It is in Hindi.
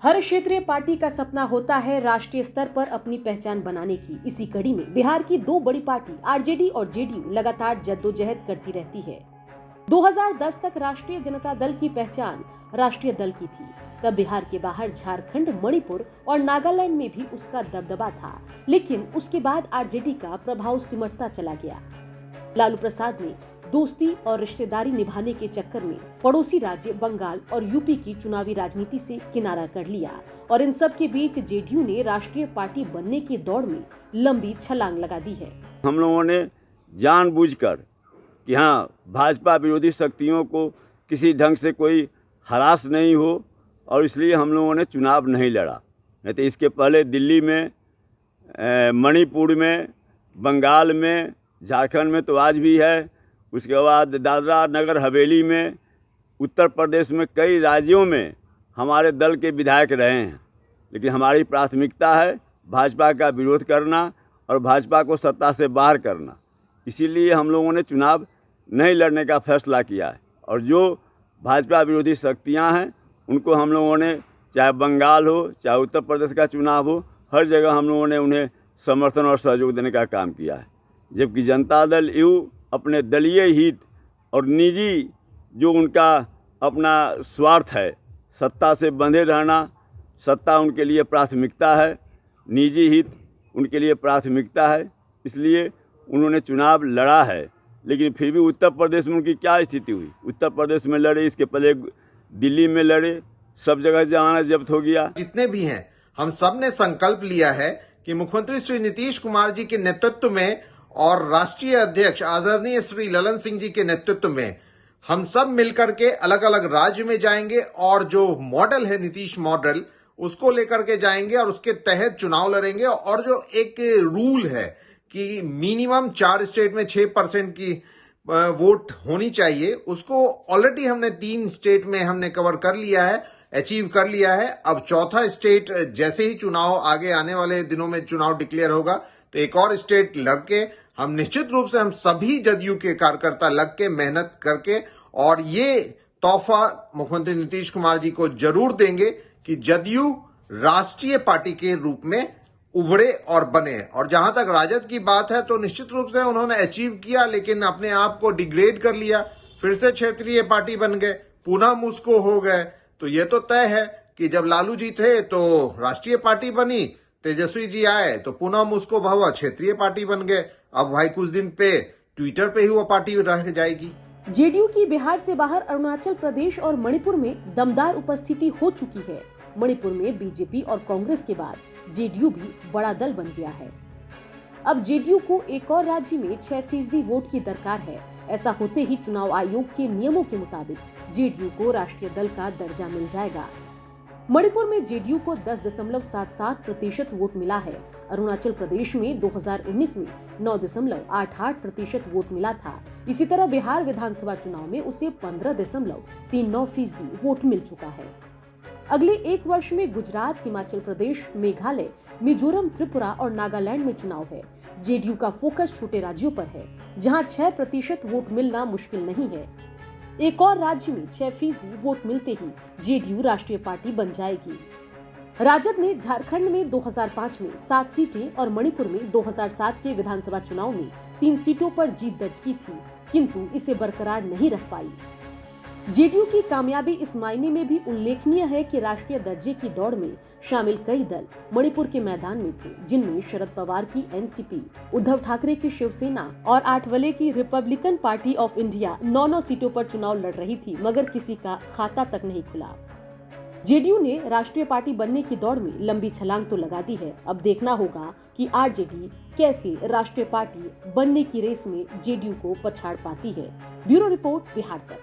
हर क्षेत्रीय पार्टी का सपना होता है राष्ट्रीय स्तर पर अपनी पहचान बनाने की। इसी कड़ी में बिहार की दो बड़ी पार्टी आरजेडी और जेडीयू लगातार जद्दोजहद करती रहती है। 2010 तक राष्ट्रीय जनता दल की पहचान राष्ट्रीय दल की थी। तब बिहार के बाहर झारखंड, मणिपुर और नागालैंड में भी उसका दबदबा था, लेकिन उसके बाद आरजेडी का प्रभाव सिमटता चला गया। लालू प्रसाद ने दोस्ती और रिश्तेदारी निभाने के चक्कर में पड़ोसी राज्य बंगाल और यूपी की चुनावी राजनीति से किनारा कर लिया और इन सब के बीच जेडीयू ने राष्ट्रीय पार्टी बनने की दौड़ में लंबी छलांग लगा दी है। हम लोगों ने जानबूझकर कि हाँ, भाजपा विरोधी शक्तियों को किसी ढंग से कोई हरास नहीं हो और इसलिए हम लोगों ने चुनाव नहीं लड़ा। नहीं तो इसके पहले दिल्ली में, मणिपुर में, बंगाल में, झारखंड में तो आज भी है, उसके बाद दादरा नगर हवेली में, उत्तर प्रदेश में, कई राज्यों में हमारे दल के विधायक रहे हैं। लेकिन हमारी प्राथमिकता है भाजपा का विरोध करना और भाजपा को सत्ता से बाहर करना। इसीलिए हम लोगों ने चुनाव नहीं लड़ने का फैसला किया है और जो भाजपा विरोधी शक्तियां हैं उनको हम लोगों ने, चाहे बंगाल हो चाहे उत्तर प्रदेश का चुनाव हो, हर जगह हम लोगों ने उन्हें समर्थन और सहयोग देने का काम किया है। जबकि जनता दल यू अपने दलीय हित और निजी जो उनका अपना स्वार्थ है, सत्ता से बंधे रहना, सत्ता उनके लिए प्राथमिकता है, निजी हित उनके लिए प्राथमिकता है, इसलिए उन्होंने चुनाव लड़ा है। लेकिन फिर भी उत्तर प्रदेश में उनकी क्या स्थिति हुई? उत्तर प्रदेश में लड़े, इसके पहले दिल्ली में लड़े, सब जगह जमानत जब्त हो गया। जितने भी हैं, हम सब ने संकल्प लिया है कि मुख्यमंत्री श्री नीतीश कुमार जी के नेतृत्व में और राष्ट्रीय अध्यक्ष आदरणीय श्री ललन सिंह जी के नेतृत्व में हम सब मिलकर के अलग अलग राज्य में जाएंगे और जो मॉडल है नीतीश मॉडल, उसको लेकर के जाएंगे और उसके तहत चुनाव लड़ेंगे। और जो एक रूल है कि मिनिमम 4 स्टेट में 6% की वोट होनी चाहिए, उसको ऑलरेडी हमने 3 स्टेट में हमने कवर कर लिया है, अचीव कर लिया है। अब चौथा स्टेट जैसे ही चुनाव आगे आने वाले दिनों में चुनाव डिक्लेयर होगा तो एक और स्टेट लड़के हम निश्चित रूप से हम सभी जदयू के कार्यकर्ता लग के मेहनत करके और ये तोहफा मुख्यमंत्री नीतीश कुमार जी को जरूर देंगे कि जदयू राष्ट्रीय पार्टी के रूप में उभरे और बने। और जहां तक राजद की बात है तो निश्चित रूप से उन्होंने अचीव किया, लेकिन अपने आप को डिग्रेड कर लिया, फिर से क्षेत्रीय पार्टी बन गए, पुनः मुस्को हो गए। तो ये तो तय है कि जब लालू जी थे तो राष्ट्रीय पार्टी बनी, तेजस्वी जी आए तो पुनः मुस्को भवा क्षेत्रीय पार्टी बन गए। अब भाई कुछ दिन पे ट्विटर पे ही वो पार्टी रह जाएगी। जेडीयू की बिहार से बाहर अरुणाचल प्रदेश और मणिपुर में दमदार उपस्थिति हो चुकी है। मणिपुर में बीजेपी और कांग्रेस के बाद जेडीयू भी बड़ा दल बन गया है। अब जेडीयू को एक और राज्य में 6% वोट की दरकार है। ऐसा होते ही चुनाव आयोग के नियमों के मुताबिक जेडीयू को राष्ट्रीय दल का दर्जा मिल जाएगा। मणिपुर में जेडीयू को 10.77% वोट मिला है। अरुणाचल प्रदेश में 2019 में 9.88% वोट मिला था। इसी तरह बिहार विधानसभा चुनाव में उसे 15.39% वोट मिल चुका है। अगले 1 वर्ष में गुजरात, हिमाचल प्रदेश, मेघालय, मिजोरम, त्रिपुरा और नागालैंड में चुनाव है। जेडीयू का फोकस छोटे राज्यों पर है, जहां 6% वोट मिलना मुश्किल नहीं है। एक और राज्य में 6% वोट मिलते ही जेडीयू राष्ट्रीय पार्टी बन जाएगी। राजद ने झारखंड में 2005 में 7 सीटें और मणिपुर में 2007 के विधानसभा चुनाव में 3 सीटों पर जीत दर्ज की थी, किंतु इसे बरकरार नहीं रख पाई। जेडीयू की कामयाबी इस मायने में भी उल्लेखनीय है कि राष्ट्रीय दर्जे की दौड़ में शामिल कई दल मणिपुर के मैदान में थे, जिनमें शरद पवार की एनसीपी, उद्धव ठाकरे की शिवसेना और आठवले की रिपब्लिकन पार्टी ऑफ इंडिया 9 सीटों पर चुनाव लड़ रही थी, मगर किसी का खाता तक नहीं खुला। जेडीयू ने राष्ट्रीय पार्टी बनने की दौड़ में लंबी छलांग तो लगा दी है। अब देखना होगा कि आरजेडी कैसे राष्ट्रीय पार्टी बनने की रेस में जेडीयू को पछाड़ पाती है। ब्यूरो रिपोर्ट, बिहार तक।